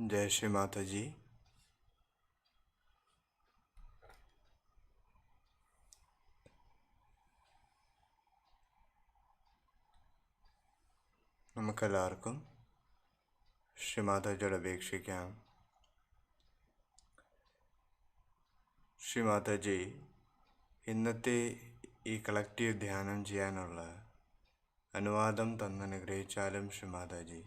जय श्री माता जी। നമുക്കെല്ലാവർക്കും ശ്രീമാതാജിയുടെ അപേക്ഷിക്കാം. ശ്രീമാതാജി, ഇന്നത്തെ ഈ കളക്റ്റീവ് ധ്യാനം ചെയ്യാനുള്ള അനുവാദം തന്നനുഗ്രഹിച്ചാലും ശ്രീമാതാജി.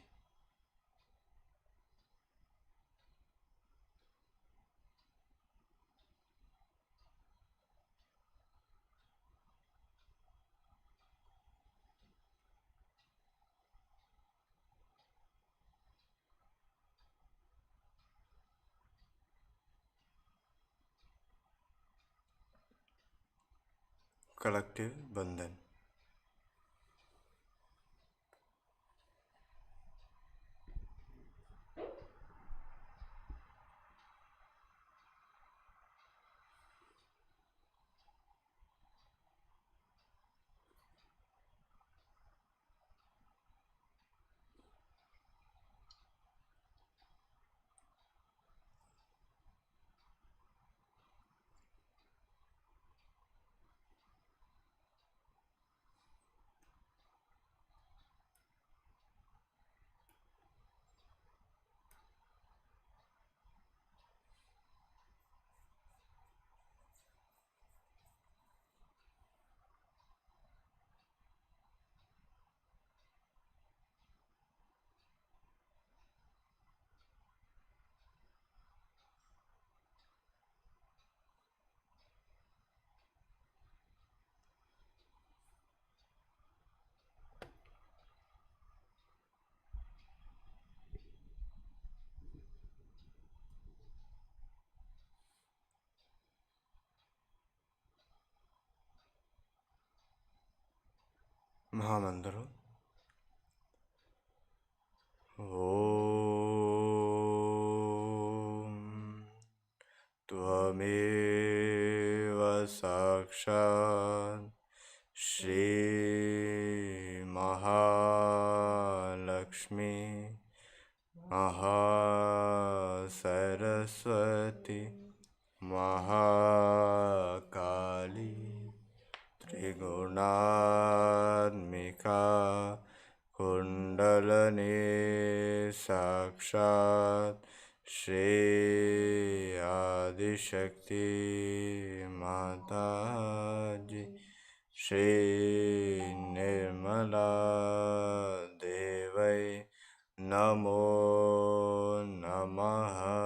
कलेक्टिव बंधन. महामंत्र. ओम त्वमेव साक्षात् श्री महालक्ष्मी महासरस्वती महाकाली त्रिगुणात्मिका कुंडलनी साक्षात् श्री आदिशक्ति माता जी श्री निर्मला देवै नमो नमः.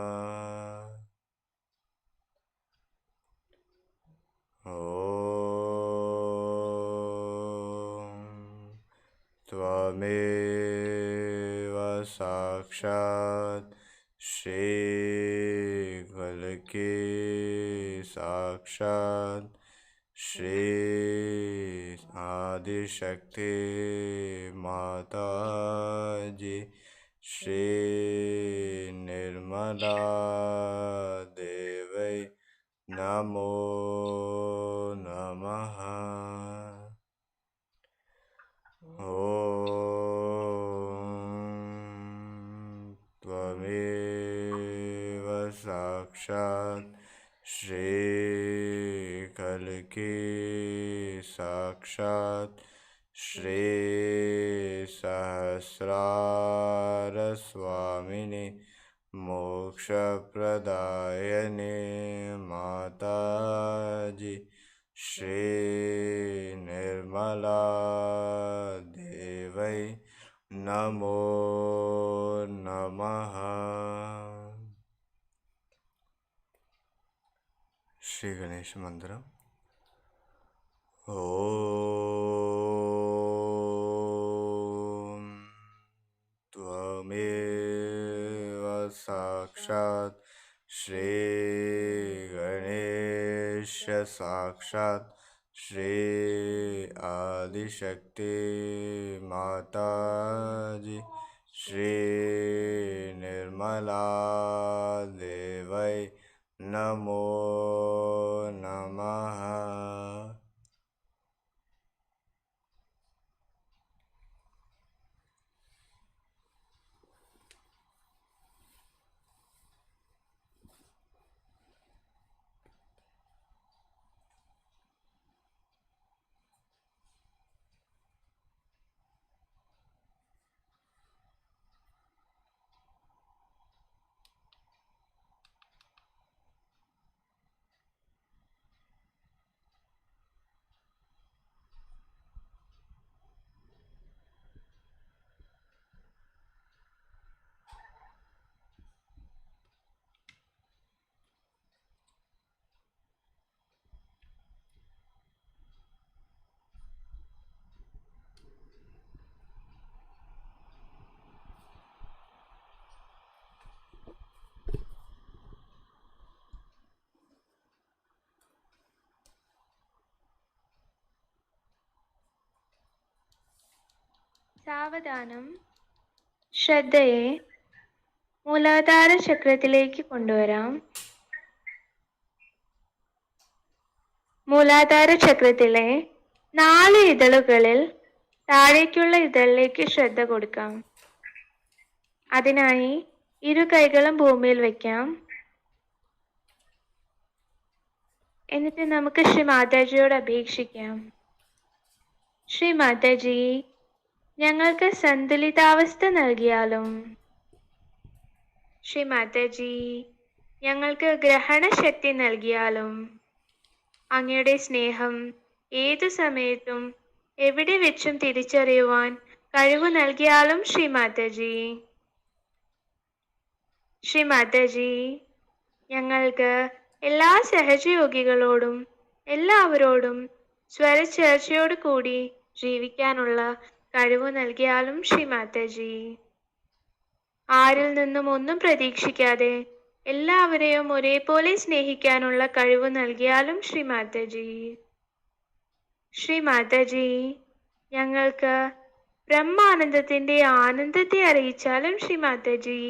त्वमेव साक्षात् श्री कल्की साक्षात् श्री आदिशक्ति माता जी श्री निर्मला देवै नमो नमः. त्वमेव साक्षात् श्री कल्की साक्षात् श्री सहस्रार स्वामिनी मोक्षप्रदायिनी माता जी श्री निर्मला देवै नमो नमः. श्री गणेश मंत्र. ओम त्वमेव साक्षात् श्री गणेश साक्षात् श्री आदिशक्ति माता जी श्री निर्मला देवै नमो नमः. സാവധാനം ശ്രദ്ധയെ മൂലാധാര ചക്രത്തിലേക്ക് കൊണ്ടുവരാം. മൂലാധാര ചക്രത്തിലെ 4 ഇതളുകളിൽ താഴേക്കുള്ള ഇതളിലേക്ക് ശ്രദ്ധ കൊടുക്കാം. അതിനായി ഇരു കൈകളും ഭൂമിയിൽ വയ്ക്കാം. എന്നിട്ട് നമുക്ക് ശ്രീ മാതാജിയോട് അപേക്ഷിക്കാം. ശ്രീ മാതാജി, ഞങ്ങൾക്ക് സന്തുലിതാവസ്ഥ നൽകിയാലും. ശ്രീ മാതാജി, ഞങ്ങൾക്ക് ഗ്രഹണശക്തി നൽകിയാലും. അങ്ങയുടെ സ്നേഹം ഏതു സമയത്തും എവിടെ വെച്ചും തിരിച്ചറിയുവാൻ കഴിവ് നൽകിയാലും ശ്രീ മാതാജി. ശ്രീ മാതാജി, ഞങ്ങൾക്ക് എല്ലാ സഹജയോഗികളോടും എല്ലാവരോടും സ്വരച്ചേർച്ചയോട് കൂടി ജീവിക്കാനുള്ള കഴിവ് നൽകിയാലും ശ്രീ മാതാജി. ആരിൽ നിന്നും ഒന്നും പ്രതീക്ഷിക്കാതെ എല്ലാവരെയും ഒരേപോലെ സ്നേഹിക്കാനുള്ള കഴിവ് നൽകിയാലും ശ്രീ മാതാജി. ശ്രീ മാതാജി, ഞങ്ങൾക്ക് ബ്രഹ്മാനന്ദത്തിന്റെ ആനന്ദത്തെ അറിയിച്ചാലും ശ്രീ മാതാജി.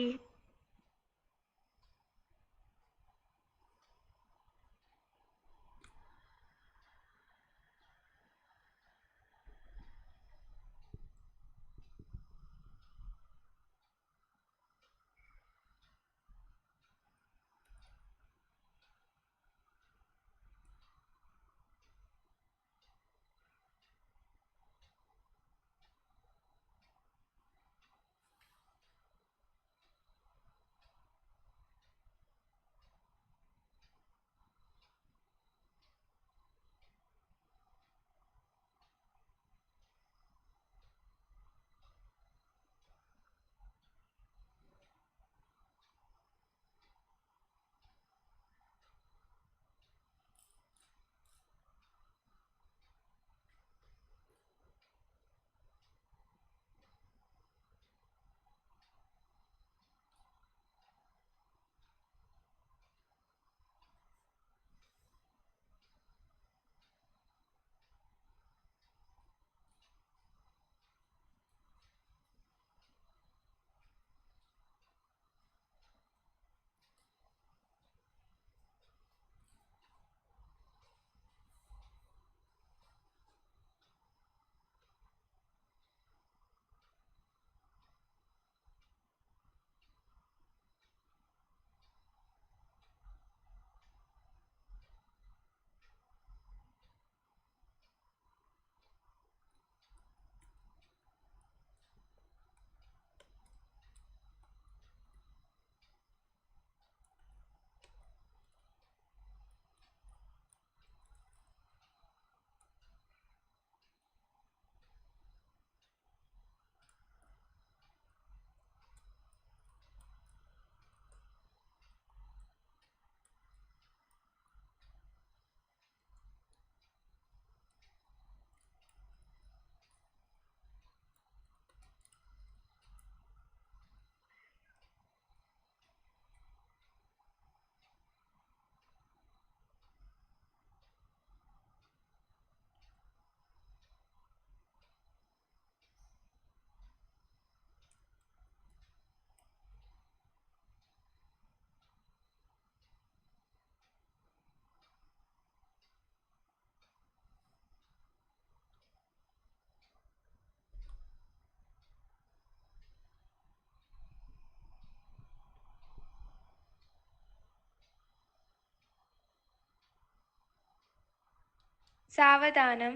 സാവധാനം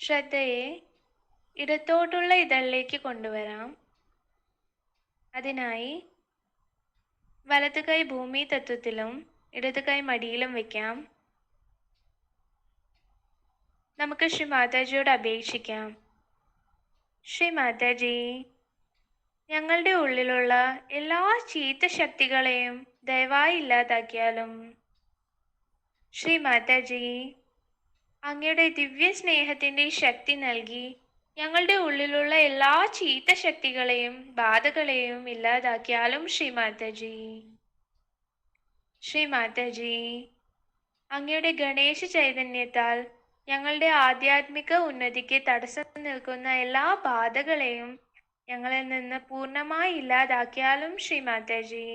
ശ്രദ്ധയെ ഇടത്തോട്ടുള്ള ഇതളിലേക്ക് കൊണ്ടുവരാം. അതിനായി വലതു കൈ ഭൂമി തത്വത്തിലും ഇടതു കൈ മടിയിലും വയ്ക്കാം. നമുക്ക് ശ്രീ മാതാജിയോട് അപേക്ഷിക്കാം. ശ്രീ മാതാജി, ഞങ്ങളുടെ ഉള്ളിലുള്ള എല്ലാ ചീത്ത ശക്തികളെയും ദയവായി ഇല്ലാതാക്കിയാലും. ശ്രീ മാതാജി, അങ്ങയുടെ ദിവ്യ സ്നേഹത്തിന്റെ ശക്തി നൽകി ഞങ്ങളുടെ ഉള്ളിലുള്ള എല്ലാ ചീത്ത ശക്തികളെയും ബാധകളെയും ഇല്ലാതാക്കിയാലും ശ്രീ മാതാജി. ശ്രീ മാതാജി, അങ്ങയുടെ ഗണേശ ചൈതന്യത്താൽ ഞങ്ങളുടെ ആധ്യാത്മിക ഉന്നതിക്ക് തടസ്സം നിൽക്കുന്ന എല്ലാ ബാധകളെയും ഞങ്ങളിൽ നിന്ന് പൂർണ്ണമായി ഇല്ലാതാക്കിയാലും ശ്രീ മാതാജി.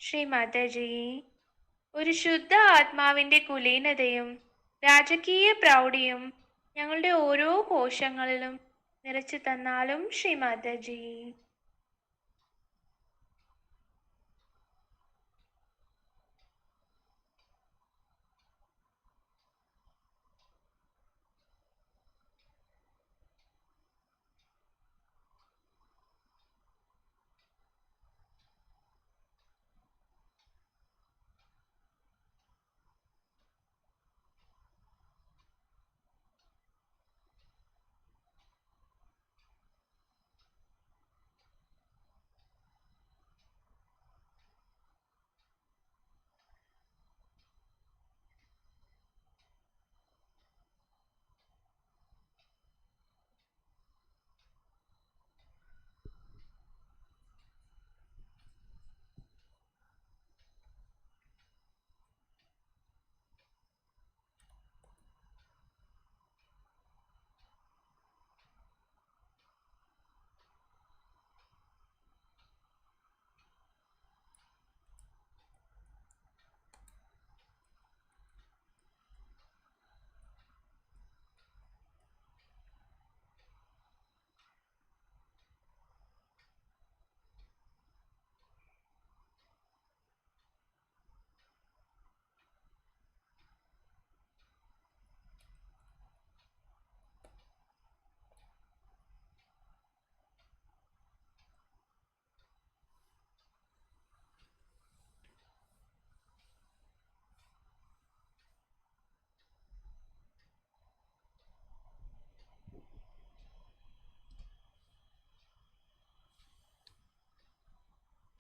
ശ്രീ മാതാജി, ഒരു ശുദ്ധ ആത്മാവിന്റെ കുലീനതയും രാജകീയ പ്രൗഢിയും ഞങ്ങളുടെ ഓരോ കോശങ്ങളിലും നിറച്ചു തന്നാലും ശ്രീ മാതാജി.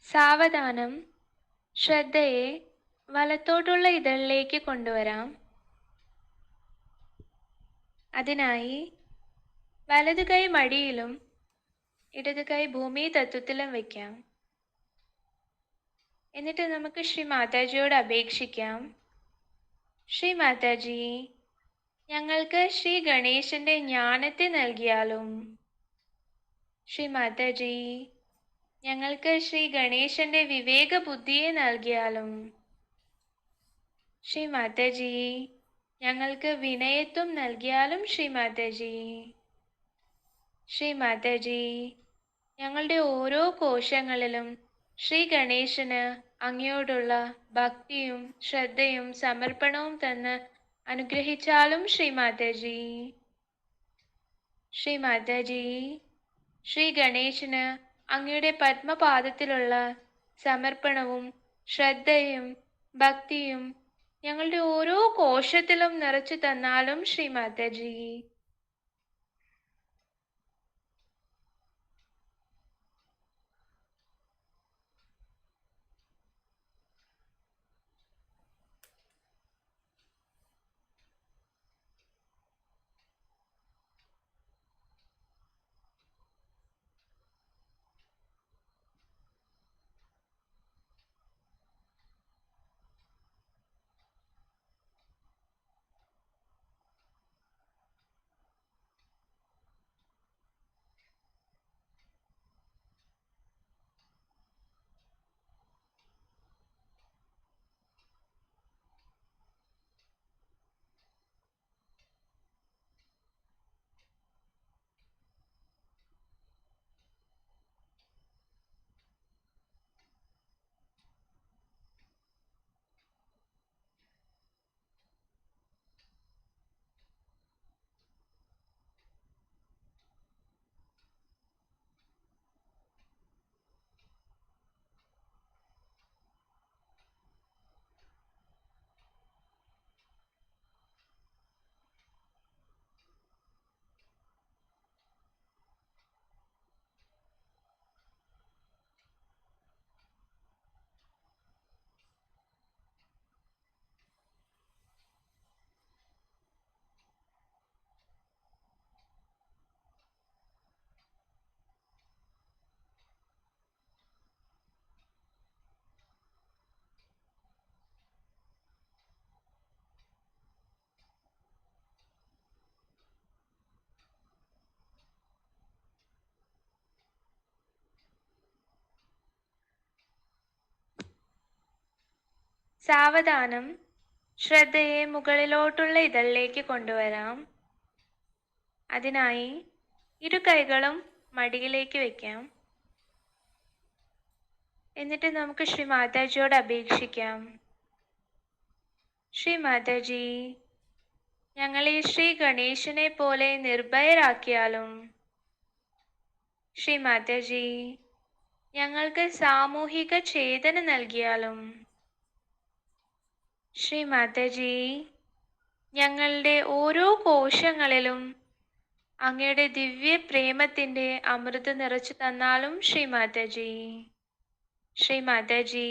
സാവധാനം ശ്രദ്ധയെ വലത്തോട്ടുള്ള ഇതളിലേക്ക് കൊണ്ടുവരാം. അതിനായി വലത് കൈ മടിയിലും ഇടത് കൈ ഭൂമി തത്വത്തിലും വയ്ക്കാം. എന്നിട്ട് നമുക്ക് ശ്രീ മാതാജിയോട് അപേക്ഷിക്കാം. ശ്രീ മാതാജി, ഞങ്ങൾക്ക് ശ്രീ ഗണേശന്റെ ജ്ഞാനത്തെ നൽകിയാലും. ശ്രീ മാതാജി, ഞങ്ങൾക്ക് ശ്രീ ഗണേശന്റെ വിവേക ബുദ്ധിയെ നൽകിയാലും. ശ്രീ മാതാജി, ഞങ്ങൾക്ക് വിനയത്വം നൽകിയാലും. ശ്രീ മാതാജി. ശ്രീ മാതാജി, ഞങ്ങളുടെ ഓരോ കോശങ്ങളിലും ശ്രീ ഗണേശന് അങ്ങയോടുള്ള ഭക്തിയും ശ്രദ്ധയും സമർപ്പണവും തന്ന് അനുഗ്രഹിച്ചാലും. ശ്രീ മാതാജി. ശ്രീ മാതാജി, ശ്രീ ഗണേശന് അങ്ങയുടെ പത്മപാദത്തിലുള്ള സമർപ്പണവും ശ്രദ്ധയും ഭക്തിയും ഞങ്ങളുടെ ഓരോ കോശത്തിലും നിറച്ചു തന്നാലും. ശ്രീ മാതാജി. സാവധാനം ശ്രദ്ധയെ മുകളിലോട്ടുള്ള ഇതളിലേക്ക് കൊണ്ടുവരാം. അതിനായി ഇരു കൈകളും മടിയിലേക്ക് വയ്ക്കാം. എന്നിട്ട് നമുക്ക് ശ്രീ മാതാജിയോട് അപേക്ഷിക്കാം. ശ്രീ മാതാജി, ഞങ്ങളെ ശ്രീ ഗണേശനെ പോലെ നിർഭയരാക്കിയാലും. ശ്രീ മാതാജി, ഞങ്ങൾക്ക് സാമൂഹിക ചേതന നൽകിയാലും. ശ്രീ മാതാജി, ഞങ്ങളുടെ ഓരോ കോശങ്ങളിലും അങ്ങയുടെ ദിവ്യ പ്രേമത്തിൻ്റെ അമൃത് നിറച്ചു തന്നാലും. ശ്രീ മാതാജി, ശ്രീ മാതാജി,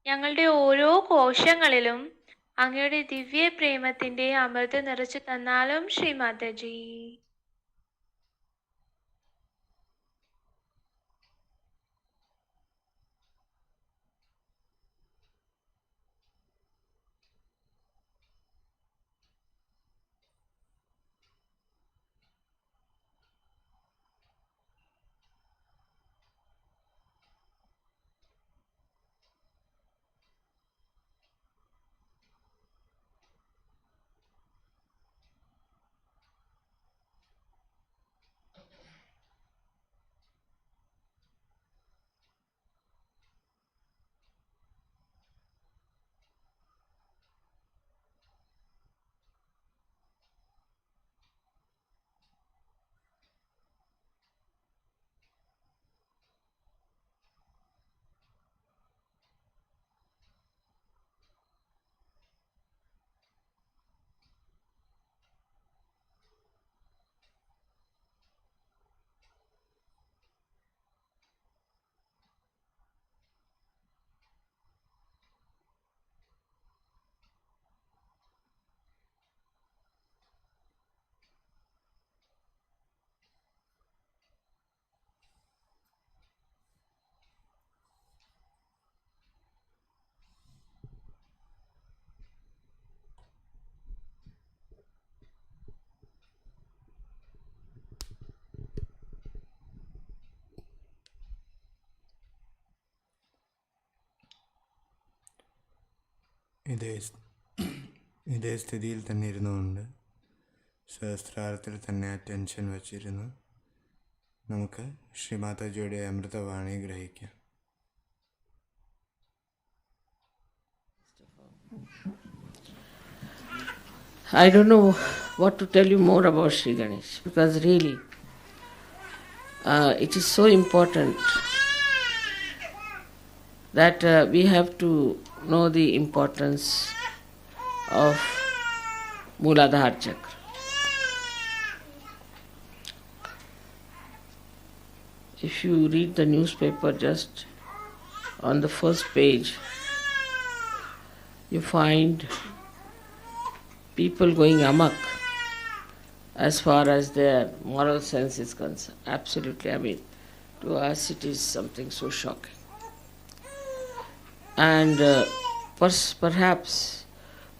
ഞങ്ങളുടെ ഓരോ കോശങ്ങളിലും അങ്ങയുടെ ദിവ്യ പ്രേമത്തിൻ്റെ അമൃത് നിറച്ചു തന്നാലും. ശ്രീ മാതാജി. ഇതേ സ്ഥിതിയിൽ തന്നെ ഇരുന്നുകൊണ്ട് സഹസ്രാരത്തിൽ തന്നെ അറ്റൻഷൻ വച്ചിരുന്നു നമുക്ക് ശ്രീമാതാജിയുടെ Amritavani ഗ്രഹിക്കാം. I don't know what to tell you more about Sri Ganesh, because really it is so important that we have to know the importance of Mooladhara chakra. If you read the newspaper, just on the first page, you find people going amok as far as their moral sense is concerned. Absolutely, I mean, to us it is something so shocking. And perhaps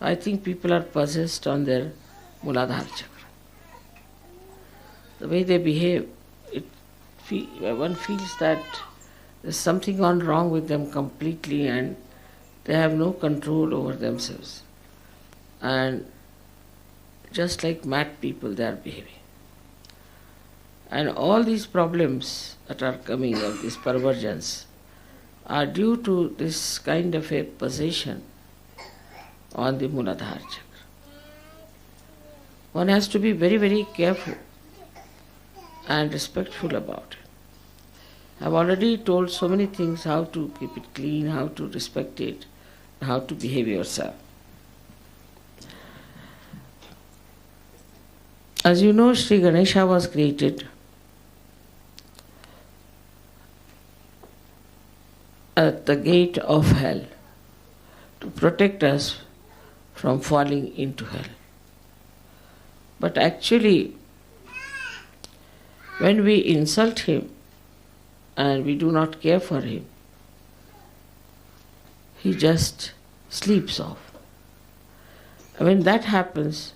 I think people are possessed on their Mooladhara chakra. The way they behave, one feels that there's something gone wrong with them completely and they have no control over themselves. And just like mad people they are behaving. And all these problems that are coming of these perversions are due to this kind of a possession on the Mooladhara chakra. One has to be very, very careful and respectful about it. I've already told so many things, how to keep it clean, how to respect it, how to behave yourself. As you know, Sri Ganesha was created at the gate of hell to protect us from falling into hell. But actually, when we insult him and we do not care for him, he just sleeps off. And when that happens,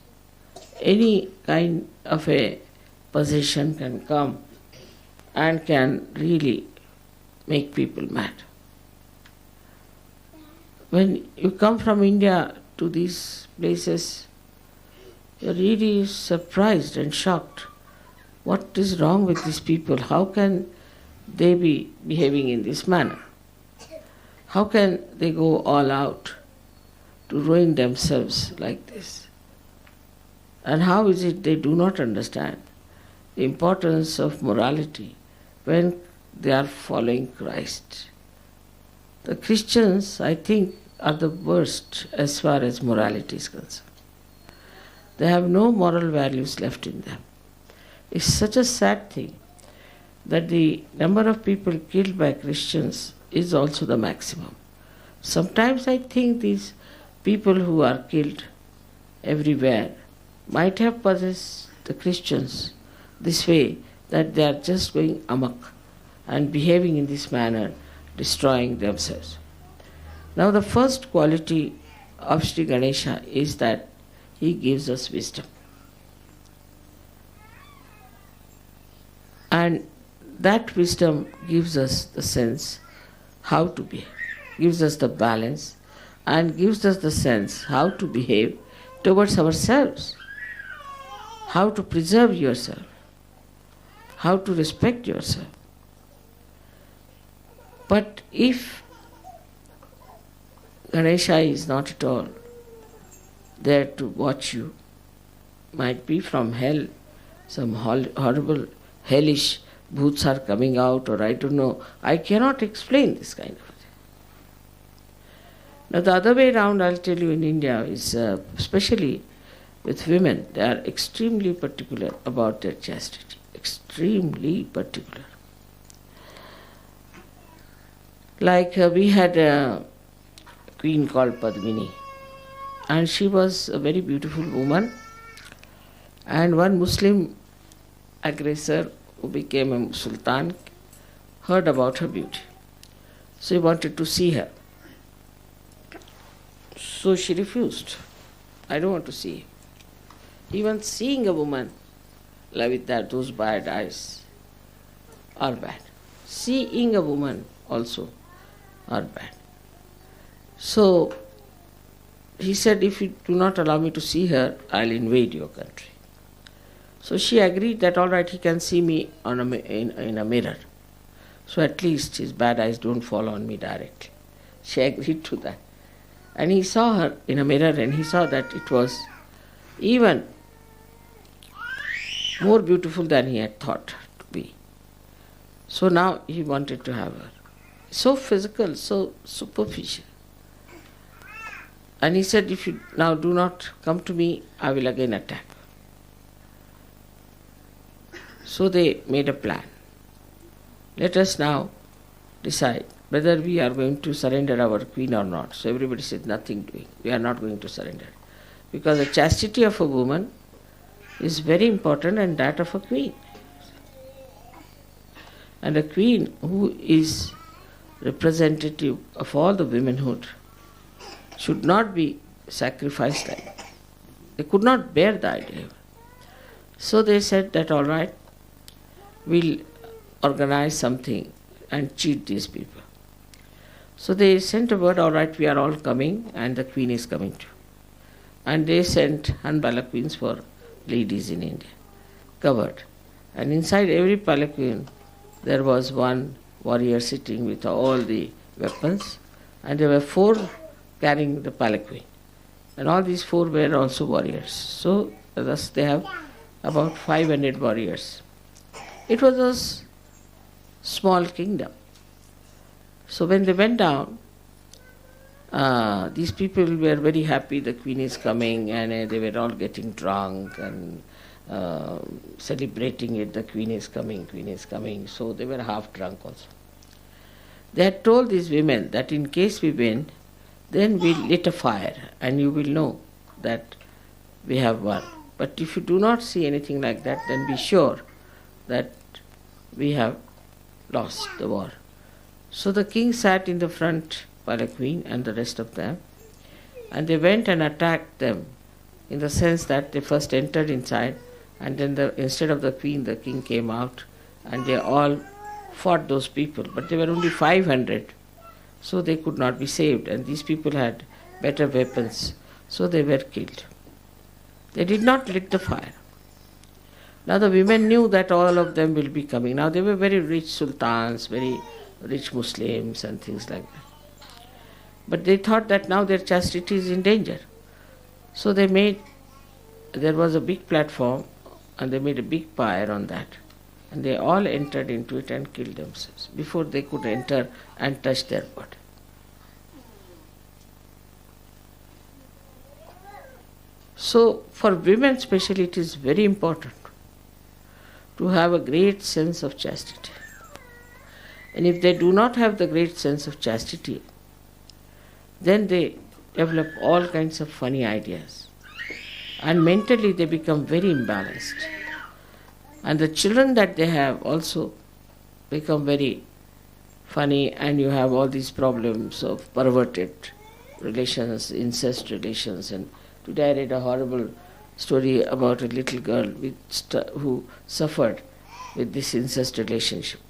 any kind of a possession can come and can really make people mad. when you come from India to these places, you're really surprised and shocked. What is wrong with these people? How can they be behaving in this manner? How can they go all out to ruin themselves like this? And how is it they do not understand the importance of morality when they are following Christ? The Christians, I think, are the worst as far as morality is concerned. They have no moral values left in them. It's such a sad thing that the number of people killed by Christians is also the maximum. Sometimes I think these people who are killed everywhere might have possessed the Christians this way, that they are just going amok and behaving in this manner, destroying themselves. Now the first quality of Sri Ganesha is that he gives us wisdom. And that wisdom gives us the sense how to behave, gives us the balance, and gives us the sense how to behave towards ourselves, how to preserve yourself, how to respect yourself. But if Ganesha is not at all there to watch you, might be from hell, some horrible hellish bhoots are coming out, or I don't know. I cannot explain this kind of thing. Now the other way around, I'll tell you, in India is especially with women, they are extremely particular about their chastity. Extremely particular. Like we had a queen called Padmini, and she was a very beautiful woman, and one Muslim aggressor who became a sultan heard about her beauty. So he wanted to see her. So she refused. I don't want to see him. Even seeing a woman like with those bad eyes are bad. Seeing a woman also are bad. So he said, if you do not allow me to see her, I'll invade your country. So she agreed that all right, he can see me in a mirror. So at least his bad eyes don't fall on me directly. She agreed to that. And he saw her in a mirror, and he saw that it was even more beautiful than he had thought to be. So now he wanted to have her. So physical, so superficial. And he said, if you now do not come to me, I will again attack. So they made a plan. Let us now decide whether we are going to surrender our queen or not. So everybody said, nothing doing. We are not going to surrender. Because the chastity of a woman is very important, and that of a queen. And a queen who is representative of all the womanhood should not be sacrificed like that. They could not bear the idea. So they said that all right, we'll organize something and cheat these people. So they sent a word, all right, we are all coming and the queen is coming too. And they sent palanquins for ladies in India, covered. And inside every palanquin there was one warrior sitting with all the weapons, and there were 4 carrying the palanquin. And all these 4 were also warriors. So thus they have about 500 warriors. It was a small kingdom. So when they went down, these people were very happy, the queen is coming, and they were all getting drunk and celebrating it, the queen is coming, queen is coming. So they were half drunk also. They had told these women that in case we win, then we'll lit a fire and you will know that we have won. But if you do not see anything like that, then be sure that we have lost the war. So the king sat in the front palanquin and the rest of them, and they went and attacked them, in the sense that they first entered inside, and then instead of the queen, the king came out, and they all fought those people. But they were only 500 so they could not be saved, and these people had better weapons, so they were killed. They did not lit the fire. Now the women knew that all of them will be coming. Now they were very rich sultans, very rich Muslims and things like that. But they thought that now their chastity is in danger. So there was a big platform and they made a big pyre on that. And they all entered into it and killed themselves before they could enter and touch their body. So for women especially it is very important to have a great sense of chastity. And if they do not have the great sense of chastity, then they develop all kinds of funny ideas. And mentally they become very imbalanced. And the children that they have also become very funny, and you have all these problems of perverted relations, incest relations. And today I read a horrible story about a little girl who suffered with this incest relationship.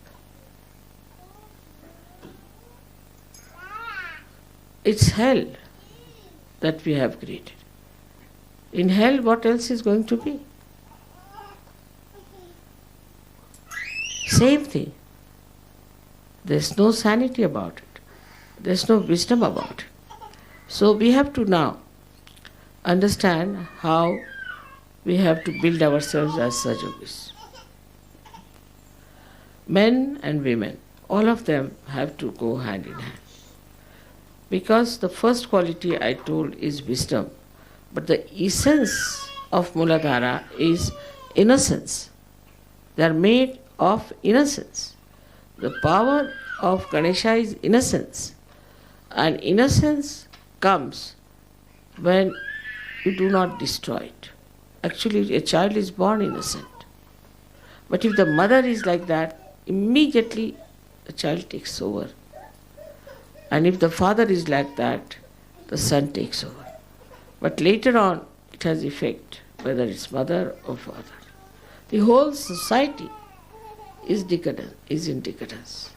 It's hell that we have created. In hell, what else is going to be? Same thing. There's no sanity about it. There's no wisdom about it. So we have to now understand how we have to build ourselves as Sahajogis. Men and women, all of them have to go hand in hand. Because the first quality I told is wisdom, but the essence of Mooladhara is innocence. They are made of innocence. The power of Ganesha is innocence. And innocence comes when you do not destroy it. Actually, a child is born innocent. But if the mother is like that, immediately the child takes over. And if the father is like that, the son takes over. But later on, it has effect, whether it's mother or father. The whole society is decadent, is in decadence,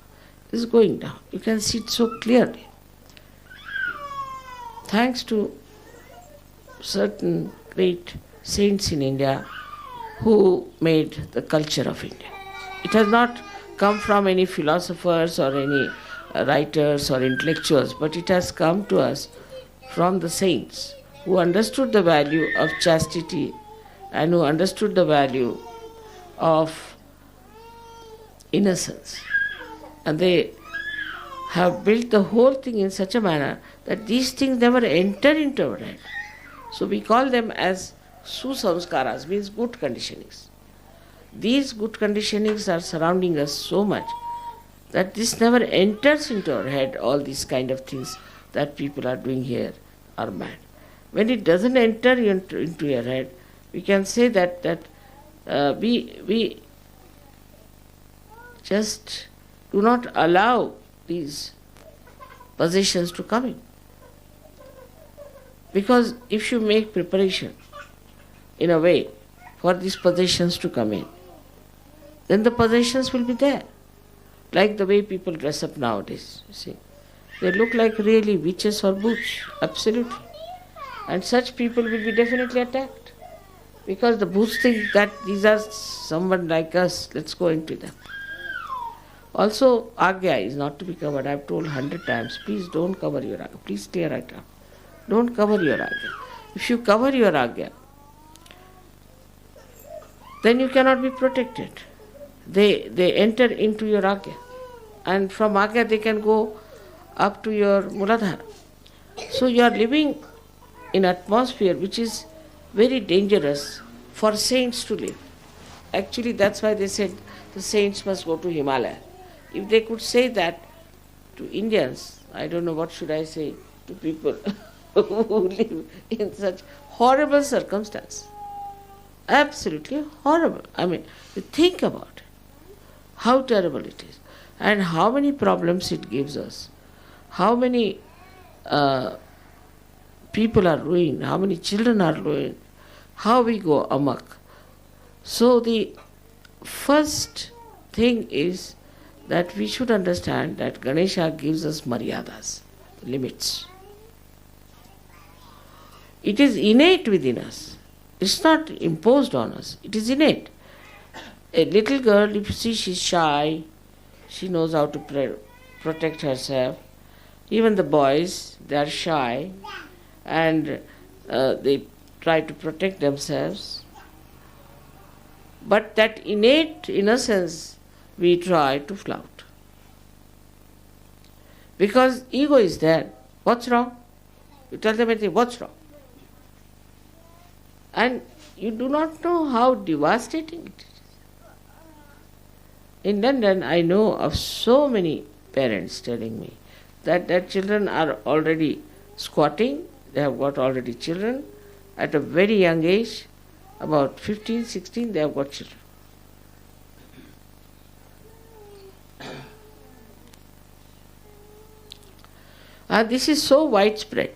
is going down. You can see it so clearly. Thanks to certain great saints in India who made the culture of India. It has not come from any philosophers or any writers or intellectuals, but it has come to us from the saints who understood the value of chastity and who understood the value of innocence. And they have built the whole thing in such a manner that these things never enter into our head. So we call them as susamskaras, means good conditionings. These good conditionings are surrounding us so much that this never enters into our head, all these kind of things that people are doing here are mad. When it doesn't enter into your head, we can say that we just do not allow these possessions to come in. Because if you make preparation in a way for these possessions to come in, then the possessions will be there. Like the way people dress up nowadays, you see. They look like really witches or boots, absolutely. And such people will be definitely attacked. Because the boots think that these are someone like us, let's go into them. Also, Agya is not to be covered. I've told 100 times, please don't cover your Agya. Please clear it up. Don't cover your Agya. If you cover your Agya, then you cannot be protected. They enter into your Agya. And from Agya they can go up to your Mooladhara. So you are living in an atmosphere which is very dangerous for saints to live. Actually, that's why they said the saints must go to Himalaya. If they could say that to Indians, I don't know what should I say to people who live in such horrible circumstances. Absolutely horrible. I mean, you think about it, how terrible it is, and how many problems it gives us, how many people are ruined, how many children are ruined, how we go amok. So the first thing is that we should understand that Ganesha gives us maryadas, limits. It is innate within us. It's not imposed on us. It is innate. A little girl, if you see she's shy, she knows how to protect herself. Even the boys, they are shy and they try to protect themselves. But that innate innocence we try to flout. Because ego is there. What's wrong? You tell them anything, what's wrong? And you do not know how devastating it is. In London, I know of so many parents telling me that their children are already squatting, they have got already children at a very young age, about 15, 16, they have got children. This is so widespread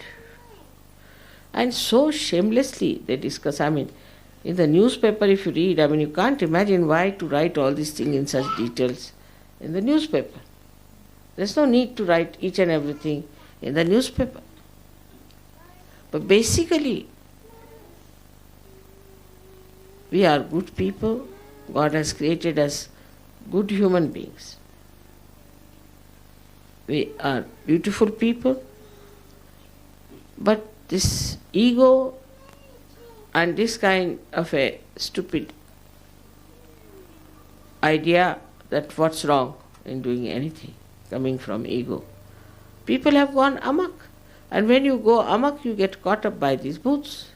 and so shamelessly they discuss. I mean, in the newspaper if you read, I mean, you can't imagine why to write all these things in such details in the newspaper. There's no need to write each and everything in the newspaper. But basically, we are good people. God has created us good human beings. We are beautiful people. But this ego and this kind of a stupid idea that what's wrong in doing anything coming from ego. People have gone amok. And when you go amok, you get caught up by these booths.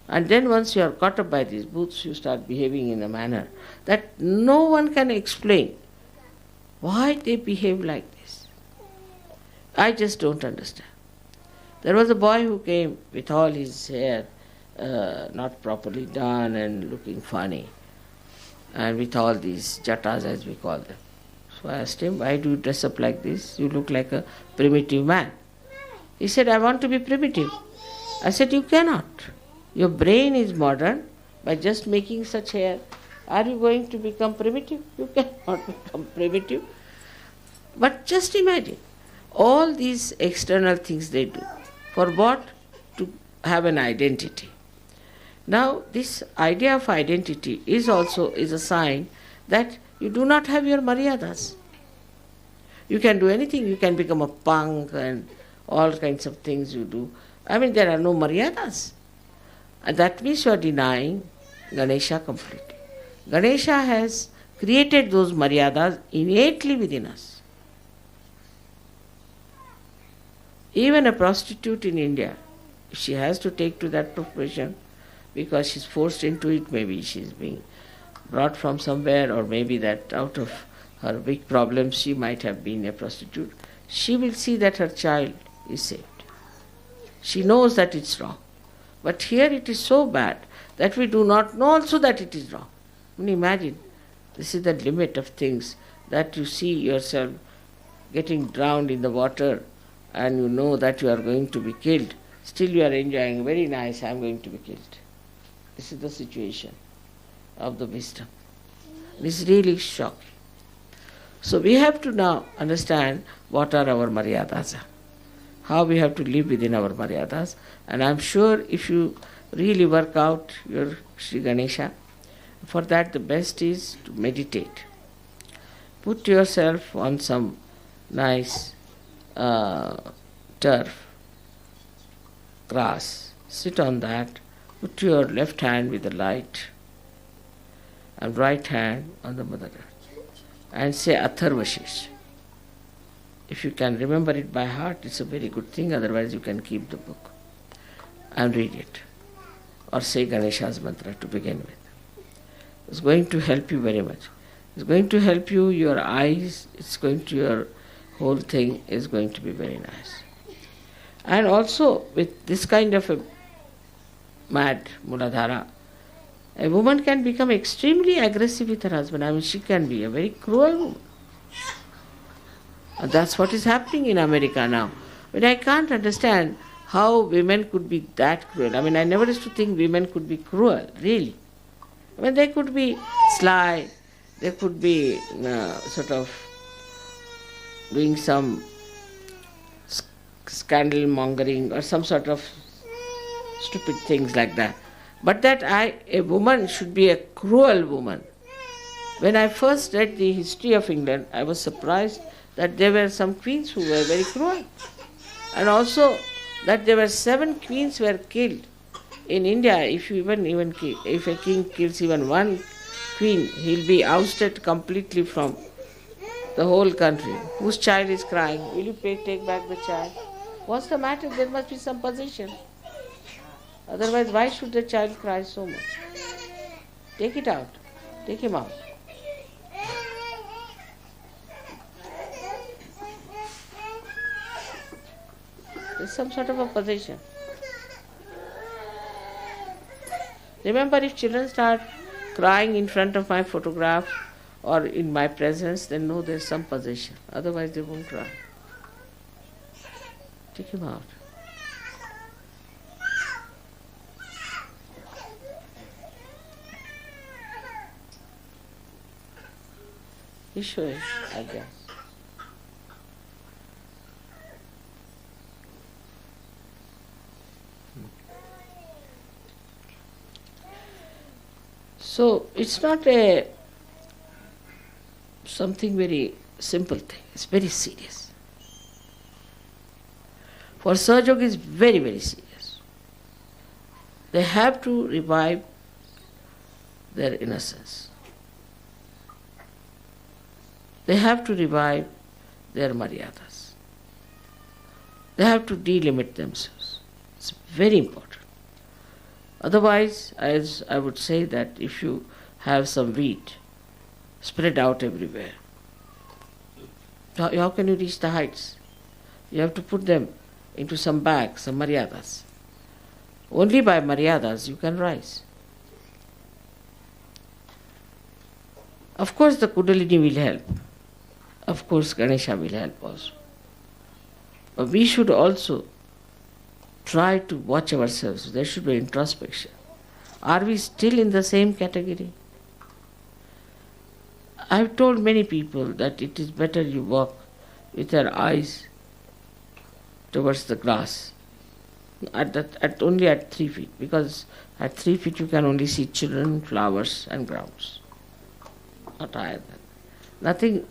And then once you are caught up by these booths, you start behaving in a manner that no one can explain why they behave like this. I just don't understand. There was a boy who came with all his hair not properly done and looking funny, and with all these jatas as we call them. So I asked him, why do you dress up like this? You look like a primitive man. He said, I want to be primitive. I said, you cannot. Your brain is modern. By just making such hair, are you going to become primitive? You cannot become primitive. But just imagine, all these external things they do. For what? To have an identity. Now, this idea of identity is also a sign that you do not have your maryadas. You can do anything. You can become a punk and all kinds of things you do. I mean, there are no maryadas. And that means you are denying Ganesha completely. Ganesha has created those maryadas innately within us. Even a prostitute in India, if she has to take to that profession because she's forced into it, maybe she's being brought from somewhere, or maybe that out of her big problems she might have been a prostitute, she will see that her child is saved. She knows that it's wrong. But here it is so bad that we do not know also that it is wrong. I mean, imagine, this is the limit of things, that you see yourself getting drowned in the water and you know that you are going to be killed. Still you are enjoying, very nice, I am going to be killed. This is the situation of the wisdom. This is really shocking. So we have to now understand what are our maryadas, how we have to live within our maryadas. And I am sure if you really work out your Sri Ganesha, for that the best is to meditate. Put yourself on some nice turf, grass, sit on that, put your left hand with the light and right hand on the Mother Earth and say Atharvashish. If you can remember it by heart, it's a very good thing, otherwise you can keep the book and read it. Or say Ganesha's mantra to begin with. It's going to help you very much. It's going to help you, your eyes, it's going to, your whole thing is going to be very nice. And also with this kind of a mad Mooladhara, a woman can become extremely aggressive with her husband. I mean, she can be a very cruel woman. And that's what is happening in America now. But I can't understand how women could be that cruel. I mean, I never used to think women could be cruel, really. I mean, they could be sly, they could be sort of doing some scandal mongering or some sort of stupid things like that. But that a woman should be a cruel woman. When I first read the history of England, I was surprised that there were some queens who were very cruel. And also that there were 7 queens were killed. In India, if a king kills even one queen, he'll be ousted completely from the whole country. Whose child is crying? Will you take back the child? What's the matter? There must be some position. Otherwise, why should the child cry so much? Take it out. Take him out. There's some sort of a position. Remember, if children start crying in front of my photograph or in my presence, then know there's some position. Otherwise, they won't cry. Take him out. Issue, I guess. So it's not something very simple thing. It's very serious. For Sahajayoga is very, very serious. They have to revive their innocence. They have to revive their maryadas. They have to delimit themselves. It's very important. Otherwise, as I would say that if you have some wheat spread out everywhere, how can you reach the heights? You have to put them into some bags, some maryadas. Only by maryadas you can rise. Of course the Kundalini will help. Of course Ganesha will help also. But we should also try to watch ourselves. There should be introspection. Are we still in the same category? I've told many people that it is better you walk with your eyes towards the grass, only at 3 feet, because at 3 feet you can only see children, flowers and grounds. Not higher than. Nothing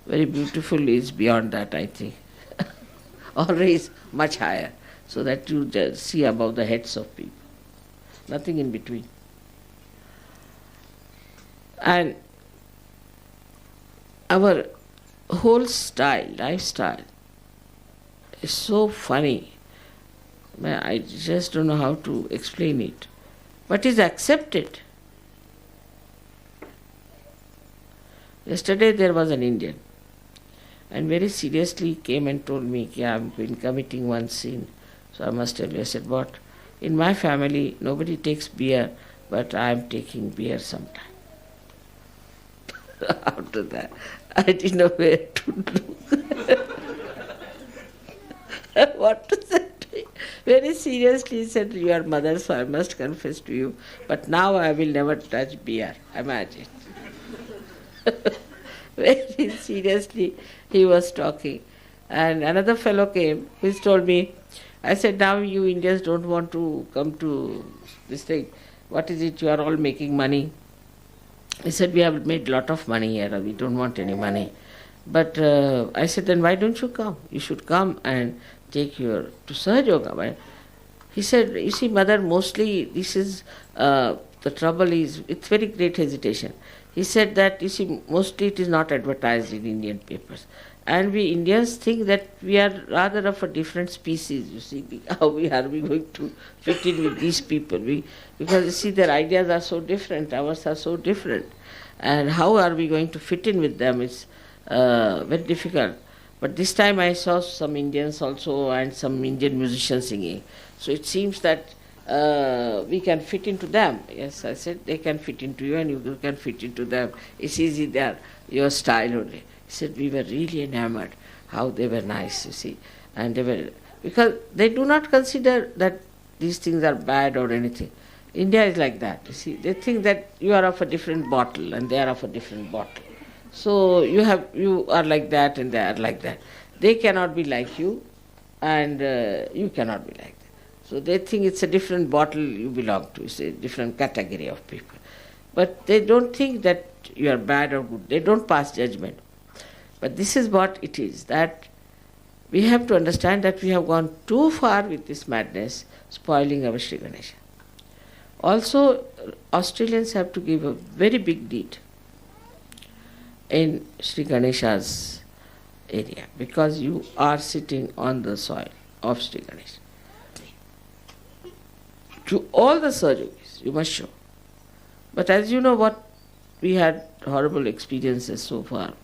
very beautiful is beyond that, I think. Always much higher, so that you just see above the heads of people. Nothing in between. And our whole lifestyle is so funny. I just don't know how to explain it. But is accepted. Yesterday there was an Indian, and very seriously came and told me, I've been committing one sin. So I must tell you. I said, what? In my family, nobody takes beer, but I am taking beer sometime. After that, I didn't know where to look. What to say to him. Very seriously he said, you are mother, so I must confess to you, but now I will never touch beer. Imagine. Very seriously he was talking. And another fellow came, who told me, I said, now you Indians don't want to come to this thing. What is it? You are all making money. He said, we have made lot of money here. We don't want any money. But I said, then why don't you come? You should come and take to Sahajayoga. He said, you see, mother, mostly this is, the trouble is, it's very great hesitation. He said that, you see, mostly it is not advertised in Indian papers. And we Indians think that we are rather of a different species, you see. How are we going to fit in with these people? Because, you see, their ideas are so different, ours are so different. And how are we going to fit in with them? It's very difficult. But this time I saw some Indians also and some Indian musicians singing. So it seems that we can fit into them. Yes, I said, they can fit into you and you can fit into them. It's easy there, your style only. He said, we were really enamored how they were nice, you see. And they were, because they do not consider that these things are bad or anything. India is like that. You see, they think that you are of a different bottle and they are of a different bottle. So you are like that and they are like that. They cannot be like you, and you cannot be like that. So they think it's a different bottle you belong to. It's a different category of people. But they don't think that you are bad or good. They don't pass judgment. But this is what it is, that we have to understand that we have gone too far with this madness, spoiling our Sri Ganesha. Also, Australians have to give a very big deed in Sri Ganesha's area, because you are sitting on the soil of Sri Ganesha. To all the Sahajogis, you must show. But as you know, what we had horrible experiences so far,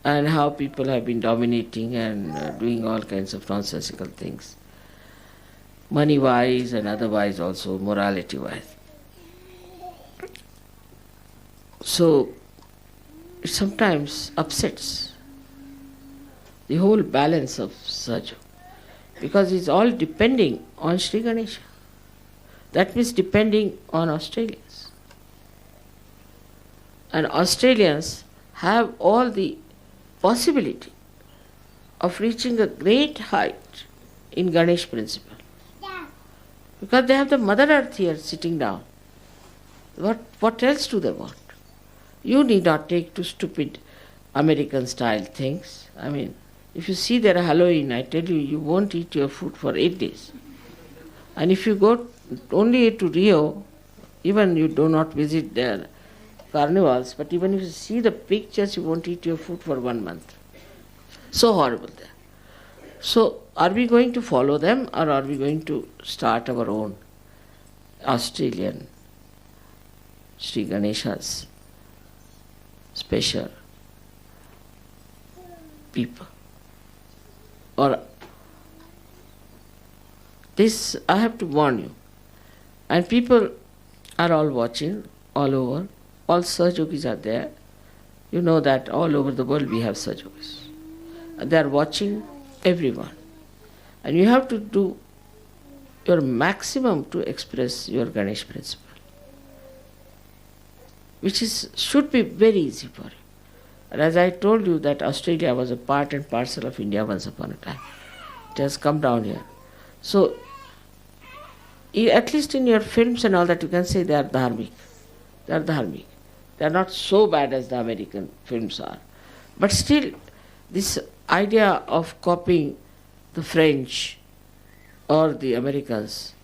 and how people have been dominating and doing all kinds of nonsensical things, money-wise and otherwise also, morality-wise. So it sometimes upsets the whole balance of Sahaja, because it's all depending on Sri Ganesha. That means depending on Australians. And Australians have all the possibility of reaching a great height in Ganesh principle. Because they have the Mother Earth here sitting down. What else do they want? You need not take to stupid American style things. I mean, if you see their Halloween, I tell you, you won't eat your food for 8 days. And if you go only to Rio, even you do not visit their carnivals, but even if you see the pictures, you won't eat your food for 1 month. So horrible there. So are we going to follow them, or are we going to start our own Australian Sri Ganesha's special people? Or this, I have to warn you. And people are all watching all over. All Sahajogis are there. You know that all over the world we have Sahajogis. And they are watching everyone. And you have to do your maximum to express your Ganesh principle, which should be very easy for you. And as I told you, that Australia was a part and parcel of India once upon a time. It has come down here. So, at least in your films and all that, you can say they are dharmic. They are dharmic. They are not so bad as the American films are. But still, this idea of copying the French or the Americans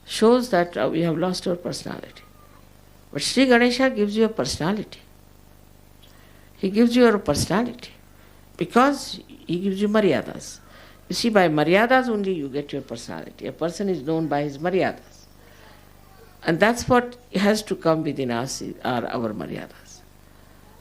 shows that we have lost our personality. But Sri Ganesha gives you a personality. He gives you a personality because he gives you maryadas. You see, by maryadas only you get your personality. A person is known by his maryadas. And that's what has to come within us, are our maryadas.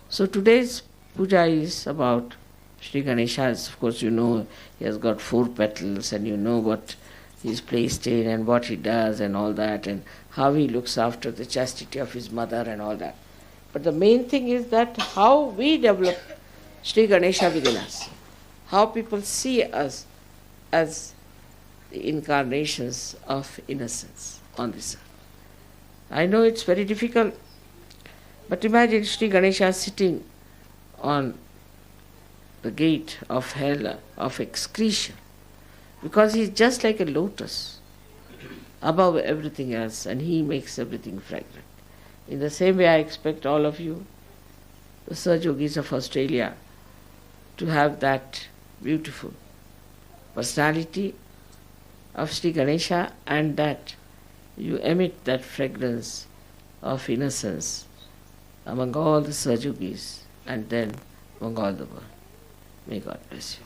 So today's puja is about Sri Ganesha. Of course, you know he has got 4 petals, and you know what he's placed in and what he does and all that, and how he looks after the chastity of his mother and all that. But the main thing is that how we develop Sri Ganesha within us, how people see us as the incarnations of innocence on this earth. I know it's very difficult, but imagine Sri Ganesha sitting on the gate of hell, of excretion, because he's just like a lotus above everything else, and he makes everything fragrant. In the same way, I expect all of you, the Sahajogis of Australia, to have that beautiful personality of Sri Ganesha, and that you emit that fragrance of innocence among all the Sahajogis and then among all the world. May God bless you.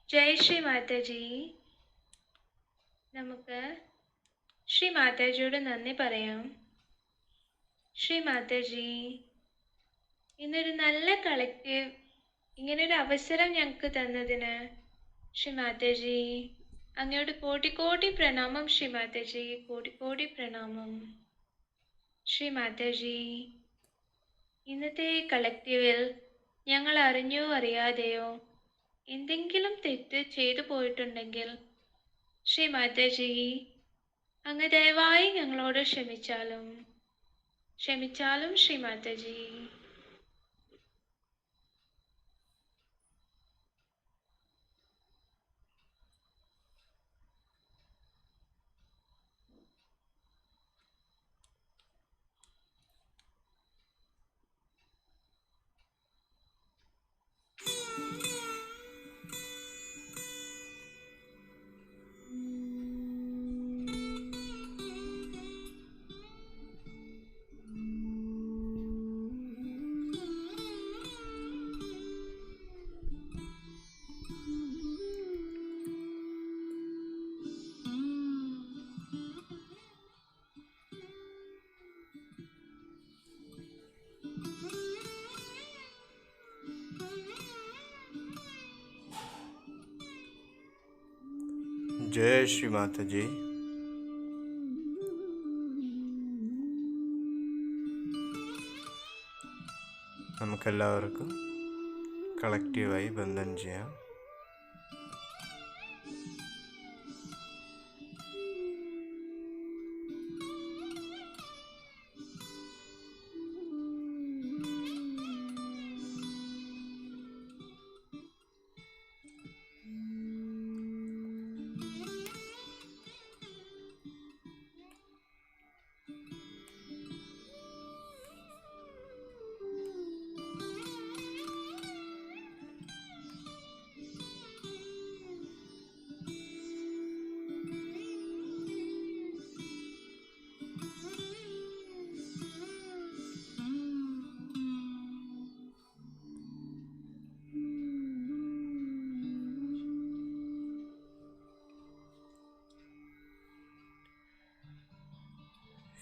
ജയ് ശ്രീ മാതാജി. നമുക്ക് ശ്രീ മാതാജിയോട് നന്ദി പറയാം. ശ്രീ മാതാജി, ഇന്നൊരു നല്ല collective ഇങ്ങനൊരു അവസരം ഞങ്ങൾക്ക് തന്നതിന് ശ്രീ മാതാജി അങ്ങയോട് കോടി കോടി പ്രണാമം. ശ്രീ മാതാജി, കോടി കോടി പ്രണാമം. ശ്രീ മാതാജി, ഇന്നത്തെ കളക്റ്റീവിൽ ഞങ്ങൾ അറിഞ്ഞോ അറിയാതെയോ എന്തെങ്കിലും തെറ്റ് ചെയ്തു പോയിട്ടുണ്ടെങ്കിൽ ശ്രീ മാതാജി അങ്ങ് ദയവായി ഞങ്ങളോട് ക്ഷമിച്ചാലും ശ്രീ മാതാജി. ജയ ശ്രീ മാതാജി. നമുക്കെല്ലാവർക്കും കളക്റ്റീവായി ബന്ധം ചെയ്യാം.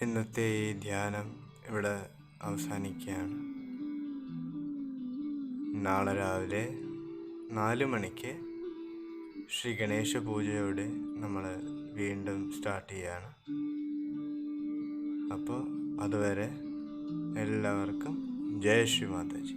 ഇന്നത്തെ ഈ ധ്യാനം ഇവിടെ അവസാനിക്കുകയാണ്. നാളെ രാവിലെ 4 മണിക്ക് ശ്രീ ഗണേശ പൂജയോടെ നമ്മൾ വീണ്ടും സ്റ്റാർട്ട് ചെയ്യാണ്. അപ്പോൾ അതുവരെ എല്ലാവർക്കും ജയ ശ്രീ മാതാജി.